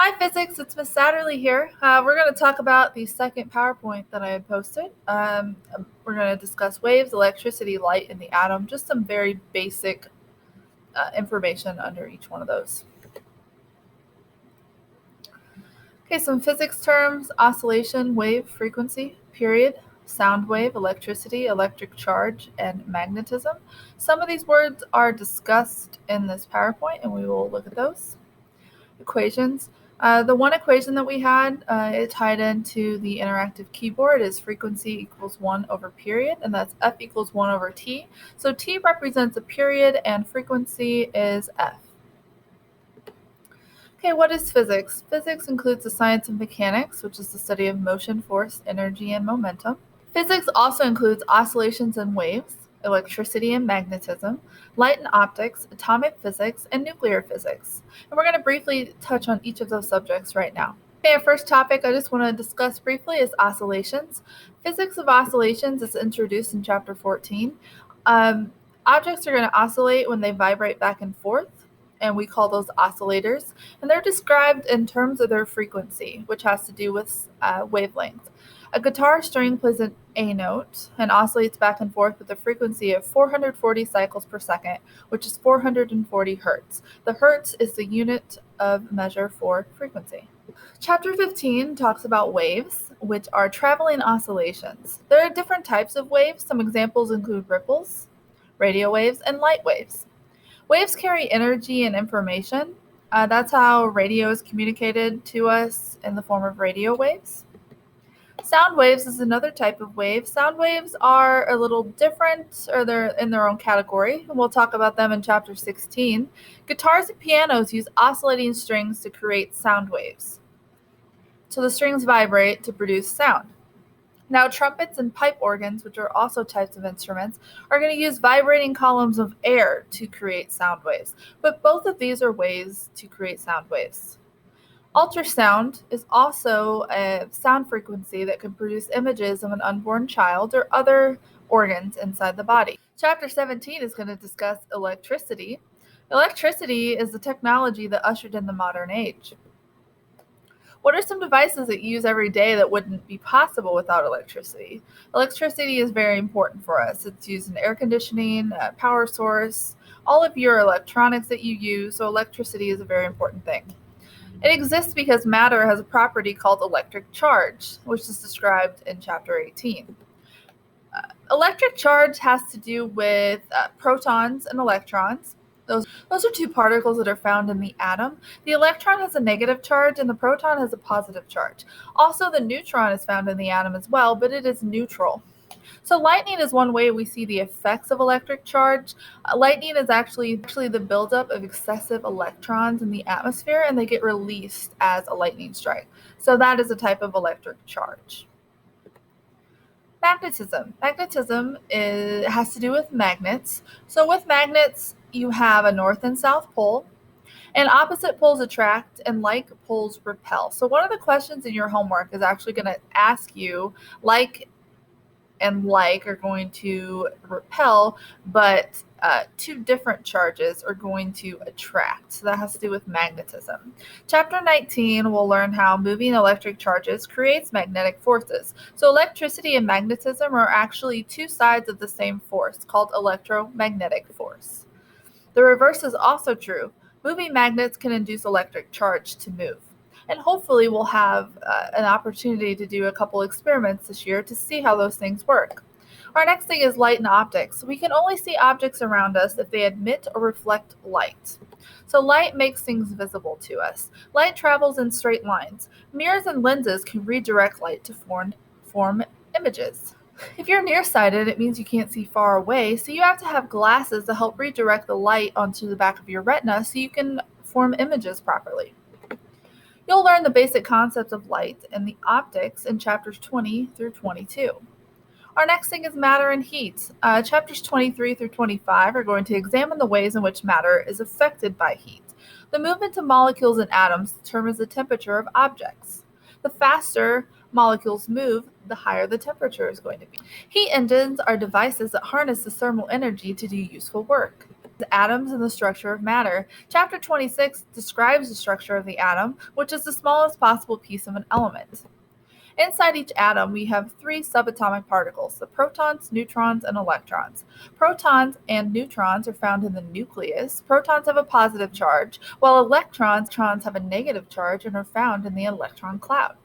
Hi, physics. It's Miss Satterley here. We're going to talk about the second PowerPoint that I had posted. We're going to discuss waves, electricity, light, and the atom, just some very basic information under each one of those. Okay, some physics terms: oscillation, wave, frequency, period, sound wave, electricity, electric charge, and magnetism. Some of these words are discussed in this PowerPoint, and we will look at those. Equations. The one equation that we had, it tied into the interactive keyboard, is frequency equals 1 over period, and that's F equals 1 over T. So T represents a period, and frequency is F. Okay, what is physics? Physics includes the science of mechanics, which is the study of motion, force, energy, and momentum. Physics also includes oscillations and waves, electricity and magnetism, light and optics, atomic physics, and nuclear physics. And we're going to briefly touch on each of those subjects right now. Okay, our first topic I just want to discuss briefly is oscillations. Physics of oscillations is introduced in chapter 14. Objects are going to oscillate when they vibrate back and forth, and we call those oscillators. And they're described in terms of their frequency, which has to do with wavelength. A guitar string plays an A note and oscillates back and forth with a frequency of 440 cycles per second, which is 440 hertz. The hertz is the unit of measure for frequency. Chapter 15 talks about waves, which are traveling oscillations. There are different types of waves. Some examples include ripples, radio waves, and light waves. Waves carry energy and information. That's how radio is communicated to us in the form of radio waves. Sound waves is another type of wave. Sound waves are a little different, or they're in their own category, and we'll talk about them in chapter 16. Guitars and pianos use oscillating strings to create sound waves. So the strings vibrate to produce sound. Now, trumpets and pipe organs, which are also types of instruments, are going to use vibrating columns of air to create sound waves. But both of these are ways to create sound waves. Ultrasound is also a sound frequency that can produce images of an unborn child or other organs inside the body. Chapter 17 is going to discuss electricity. Electricity is the technology that ushered in the modern age. What are some devices that you use every day that wouldn't be possible without electricity? Electricity is very important for us. It's used in air conditioning, power source, all of your electronics that you use, so electricity is a very important thing. It exists because matter has a property called electric charge, which is described in chapter 18. Electric charge has to do with protons and electrons. Those are two particles that are found in the atom. The electron has a negative charge and the proton has a positive charge. Also, the neutron is found in the atom as well, but it is neutral. So lightning is one way we see the effects of electric charge. Lightning is actually the buildup of excessive electrons in the atmosphere, and they get released as a lightning strike. So that is a type of electric charge. Magnetism. Magnetism has to do with magnets. So with magnets, you have a north and south pole, and opposite poles attract and like poles repel. So one of the questions in your homework is actually going to ask you, like and like are going to repel, but two different charges are going to attract. So that has to do with magnetism. Chapter 19 will learn how moving electric charges creates magnetic forces. So electricity and magnetism are actually two sides of the same force called electromagnetic force. The reverse is also true. Moving magnets can induce electric charge to move. And hopefully we'll have an opportunity to do a couple experiments this year to see how those things work. Our next thing is light and optics. We can only see objects around us if they emit or reflect light. So light makes things visible to us. Light travels in straight lines. Mirrors and lenses can redirect light to form images. If you're nearsighted, it means you can't see far away, so you have to have glasses to help redirect the light onto the back of your retina so you can form images properly. You'll learn the basic concepts of light and the optics in chapters 20 through 22. Our next thing is matter and heat. Chapters 23 through 25 are going to examine the ways in which matter is affected by heat. The movement of molecules and atoms determines the temperature of objects. The faster molecules move, the higher the temperature is going to be. Heat engines are devices that harness the thermal energy to do useful work. Atoms and the structure of matter. Chapter 26 describes the structure of the atom, which is the smallest possible piece of an element. Inside each atom, we have three subatomic particles, the protons, neutrons, and electrons. Protons and neutrons are found in the nucleus. Protons have a positive charge, while electrons have a negative charge and are found in the electron cloud.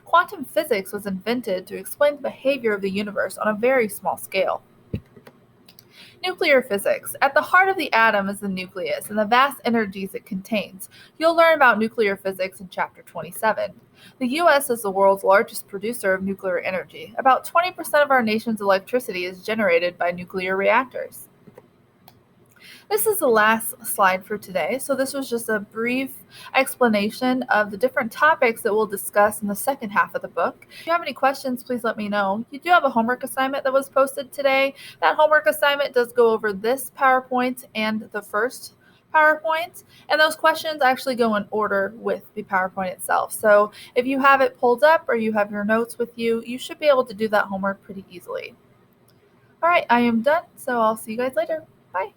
Quantum physics was invented to explain the behavior of the universe on a very small scale. Nuclear physics. At the heart of the atom is the nucleus and the vast energies it contains. You'll learn about nuclear physics in Chapter 27. The U.S. is the world's largest producer of nuclear energy. About 20% of our nation's electricity is generated by nuclear reactors. This is the last slide for today. So this was just a brief explanation of the different topics that we'll discuss in the second half of the book. If you have any questions, please let me know. You do have a homework assignment that was posted today. That homework assignment does go over this PowerPoint and the first PowerPoint, and those questions actually go in order with the PowerPoint itself. So if you have it pulled up or you have your notes with you, you should be able to do that homework pretty easily. All right, I am done, so I'll see you guys later. Bye.